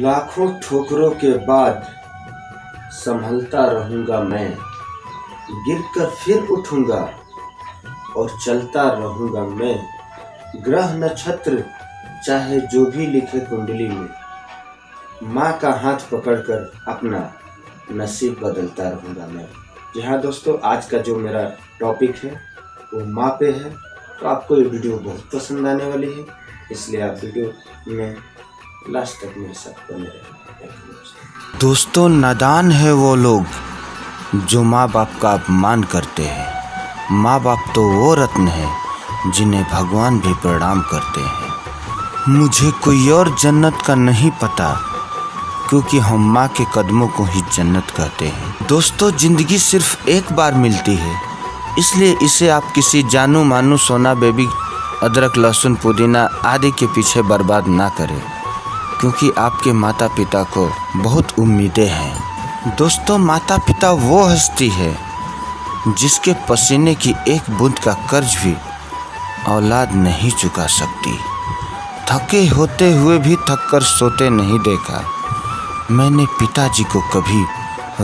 लाखों ठोकरों के बाद संभलता रहूंगा मैं, गिरकर फिर उठूंगा और चलता रहूंगा मैं। ग्रह नक्षत्र चाहे जो भी लिखे कुंडली में, माँ का हाथ पकड़कर अपना नसीब बदलता रहूंगा मैं। जी हाँ दोस्तों, आज का जो मेरा टॉपिक है वो माँ पे है। तो आपको ये वीडियो बहुत पसंद आने वाली है, इसलिए आप वीडियो में लास्ट तक मेरे साथ बने रहें। दोस्तों, नादान है वो लोग जो माँ बाप का अपमान करते हैं। माँ बाप तो वो रत्न है जिन्हें भगवान भी प्रणाम करते हैं। मुझे कोई और जन्नत का नहीं पता, क्योंकि हम माँ के कदमों को ही जन्नत कहते हैं। दोस्तों, ज़िंदगी सिर्फ एक बार मिलती है, इसलिए इसे आप किसी जानू मानू सोना बेबी अदरक लहसुन पुदीना आदि के पीछे बर्बाद ना करें, क्योंकि आपके माता पिता को बहुत उम्मीदें हैं। दोस्तों, माता पिता वो हस्ती है जिसके पसीने की एक बूंद का कर्ज भी औलाद नहीं चुका सकती। थके होते हुए भी थक कर सोते नहीं देखा, मैंने पिताजी को कभी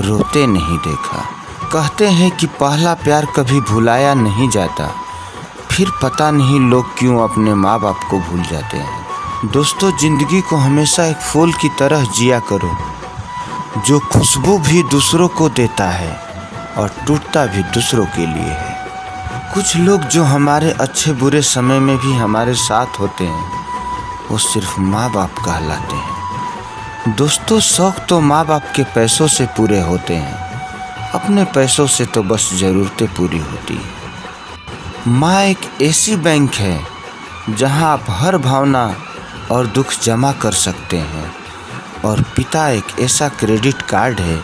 रोते नहीं देखा। कहते हैं कि पहला प्यार कभी भुलाया नहीं जाता, फिर पता नहीं लोग क्यों अपने माँ बाप को भूल जाते हैं। दोस्तों, ज़िंदगी को हमेशा एक फूल की तरह जिया करो, जो खुशबू भी दूसरों को देता है और टूटता भी दूसरों के लिए है। कुछ लोग जो हमारे अच्छे बुरे समय में भी हमारे साथ होते हैं, वो सिर्फ माँ बाप कहलाते हैं। दोस्तों, शौक़ तो माँ बाप के पैसों से पूरे होते हैं, अपने पैसों से तो बस ज़रूरतें पूरी होती है। माँ एक ऐसी बैंक है जहाँ आप हर भावना और दुख जमा कर सकते हैं, और पिता एक ऐसा क्रेडिट कार्ड है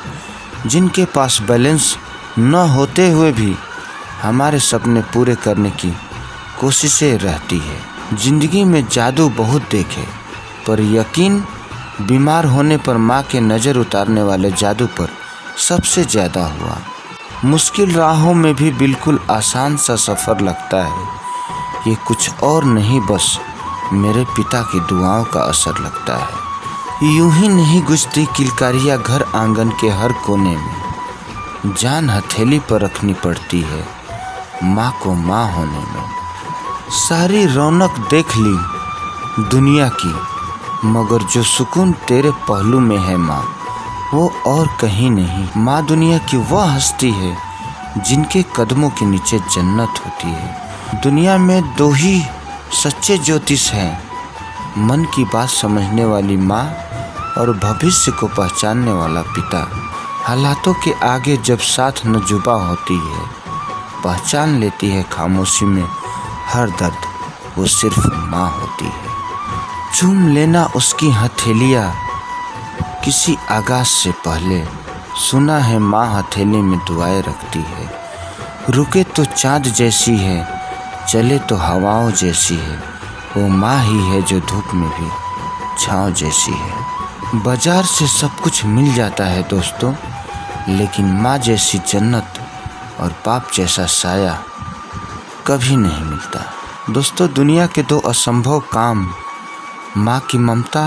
जिनके पास बैलेंस न होते हुए भी हमारे सपने पूरे करने की कोशिशें रहती है। ज़िंदगी में जादू बहुत देखे, पर यकीन बीमार होने पर माँ के नज़र उतारने वाले जादू पर सबसे ज़्यादा हुआ। मुश्किल राहों में भी बिल्कुल आसान सा सफ़र लगता है, ये कुछ और नहीं बस मेरे पिता की दुआओं का असर लगता है। यूं ही नहीं गुजरती किलकारियाँ घर आंगन के हर कोने में, जान हथेली पर रखनी पड़ती है माँ को माँ होने में। सारी रौनक देख ली दुनिया की, मगर जो सुकून तेरे पहलू में है माँ, वो और कहीं नहीं। माँ दुनिया की वह हस्ती है जिनके कदमों के नीचे जन्नत होती है। दुनिया में दो ही सच्चे ज्योतिष हैं, मन की बात समझने वाली माँ और भविष्य को पहचानने वाला पिता। हालातों के आगे जब साथ न जुबा होती है, पहचान लेती है खामोशी में हर दर्द, वो सिर्फ माँ होती है। चूम लेना उसकी हथेलियाँ किसी आगाज़ से पहले, सुना है माँ हथेली में दुआएं रखती है। रुके तो चाँद जैसी है, चले तो हवाओं जैसी है, वो माँ ही है जो धूप में भी छाँव जैसी है। बाजार से सब कुछ मिल जाता है दोस्तों, लेकिन माँ जैसी जन्नत और बाप जैसा साया कभी नहीं मिलता। दोस्तों, दुनिया के दो असंभव काम, माँ की ममता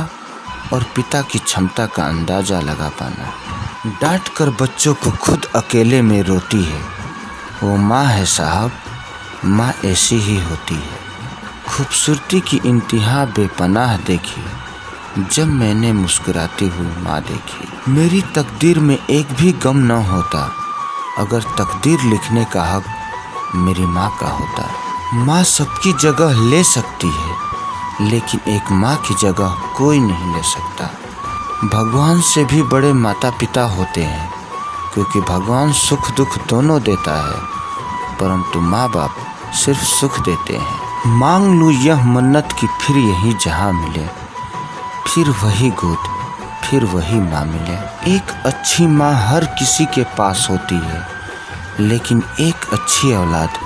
और पिता की क्षमता का अंदाज़ा लगा पाना। डांट कर बच्चों को खुद अकेले में रोती है, वो माँ है साहब, माँ ऐसी ही होती है। खूबसूरती की इंतहा बेपनाह देखी जब मैंने मुस्कुराती हुई माँ देखी। मेरी तकदीर में एक भी गम न होता अगर तकदीर लिखने का हक मेरी माँ का होता। माँ सबकी जगह ले सकती है, लेकिन एक माँ की जगह कोई नहीं ले सकता। भगवान से भी बड़े माता पिता होते हैं, क्योंकि भगवान सुख दुख दोनों देता है, परंतु माँ बाप सिर्फ सुख देते हैं। मांग लूँ यह मन्नत की फिर यही जहाँ मिले, फिर वही गोद, फिर वही माँ मिले। एक अच्छी माँ हर किसी के पास होती है, लेकिन एक अच्छी औलाद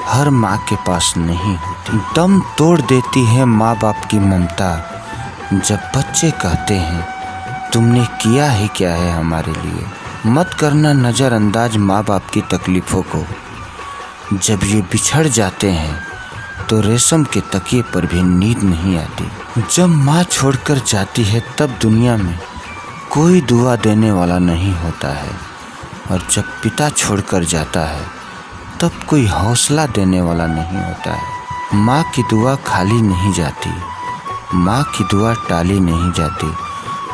हर माँ के पास नहीं होती। दम तोड़ देती है माँ बाप की ममता, जब बच्चे कहते हैं तुमने किया ही क्या है हमारे लिए। मत करना नज़रअंदाज माँ बाप की तकलीफ़ों को, जब ये बिछड़ जाते हैं तो रेशम के तकिए पर भी नींद नहीं आती। जब माँ छोड़कर जाती है तब दुनिया में कोई दुआ देने वाला नहीं होता है, और जब पिता छोड़कर जाता है तब कोई हौसला देने वाला नहीं होता है। माँ की दुआ खाली नहीं जाती, माँ की दुआ टाली नहीं जाती।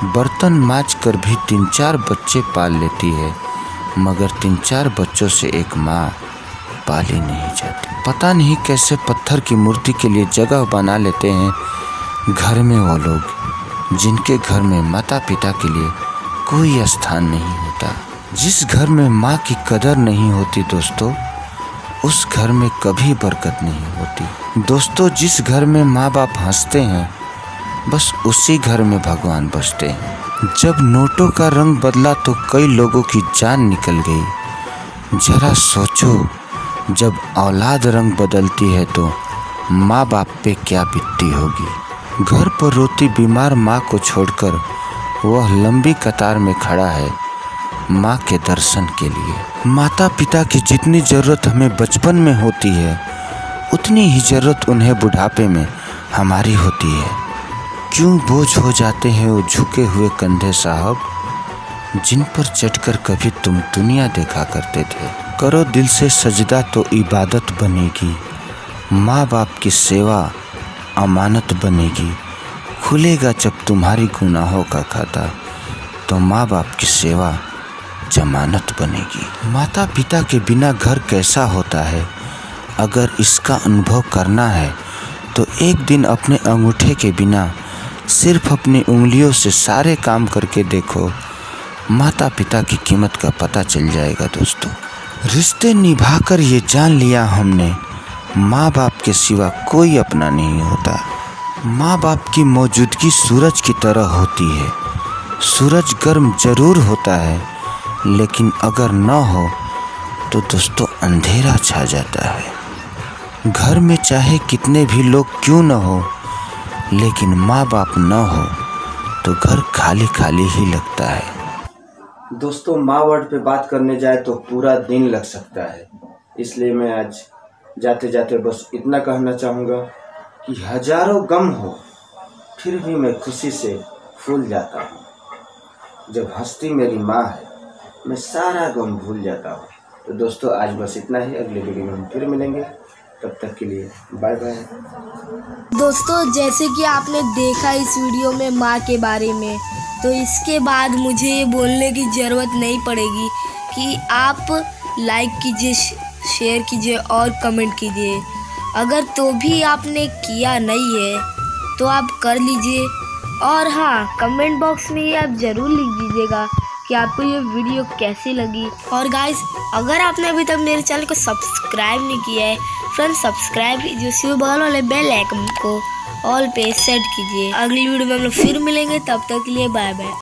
बर्तन मांज कर भी 3-4 बच्चे पाल लेती है, मगर 3-4 बच्चों से एक माँ पाली नहीं जाती। पता नहीं कैसे पत्थर की मूर्ति के लिए जगह बना लेते हैं घर में वो लोग जिनके घर में माता पिता के लिए कोई स्थान नहीं होता। जिस घर में माँ की कदर नहीं होती दोस्तों, उस घर में कभी बरकत नहीं होती। दोस्तों, जिस घर में माँ बाप हंसते हैं बस उसी घर में भगवान बसते हैं। जब नोटों का रंग बदला तो कई लोगों की जान निकल गई। जरा सोचो, जब औलाद रंग बदलती है तो माँ बाप पे क्या बीतती होगी। घर पर रोती बीमार माँ को छोड़कर वह लंबी कतार में खड़ा है माँ के दर्शन के लिए। माता पिता की जितनी ज़रूरत हमें बचपन में होती है उतनी ही ज़रूरत उन्हें बुढ़ापे में हमारी होती है। क्यों बोझ हो जाते हैं वो झुके हुए कंधे साहब, जिन पर चढ़कर कभी तुम दुनिया देखा करते थे। करो दिल से सजदा तो इबादत बनेगी, माँ बाप की सेवा अमानत बनेगी। खुलेगा जब तुम्हारी गुनाहों का खाता तो माँ बाप की सेवा जमानत बनेगी। माता पिता के बिना घर कैसा होता है, अगर इसका अनुभव करना है तो एक दिन अपने अंगूठे के बिना सिर्फ अपनी उंगलियों से सारे काम करके देखो, माता पिता की कीमत का पता चल जाएगा। दोस्तों, रिश्ते निभाकर ये जान लिया हमने, माँ बाप के सिवा कोई अपना नहीं होता। माँ बाप की मौजूदगी सूरज की तरह होती है। सूरज गर्म जरूर होता है, लेकिन अगर न हो तो दोस्तों अंधेरा छा जाता है। घर में चाहे कितने भी लोग क्यों न हो, लेकिन माँ बाप न हो तो घर खाली खाली ही लगता है। दोस्तों, माँ वर्ड पे बात करने जाए तो पूरा दिन लग सकता है, इसलिए मैं आज जाते जाते बस इतना कहना चाहूँगा कि हजारों गम हो फिर भी मैं खुशी से फूल जाता हूँ। जब हंसती मेरी माँ है मैं सारा गम भूल जाता हूँ। तो दोस्तों, आज बस इतना ही। अगले वीडियो में हम फिर मिलेंगे, तब तक के लिए बाय बाय। दोस्तों, जैसे कि आपने देखा इस वीडियो में माँ के बारे में, तो इसके बाद मुझे ये बोलने की ज़रूरत नहीं पड़ेगी कि आप लाइक कीजिए, शेयर कीजिए और कमेंट कीजिए। अगर तो भी आपने किया नहीं है तो आप कर लीजिए, और हाँ, कमेंट बॉक्स में ये आप ज़रूर लिख दीजिएगा कि आपको ये वीडियो कैसी लगी। और गाइस, अगर आपने अभी तक मेरे चैनल को सब्सक्राइब नहीं किया है, फ्रेंड्स सब्सक्राइब कीजिए, उसी बगल वाले बेल आइकन को ऑल पे सेट कीजिए। अगली वीडियो में हम लोग फिर मिलेंगे, तब तक के लिए बाय बाय।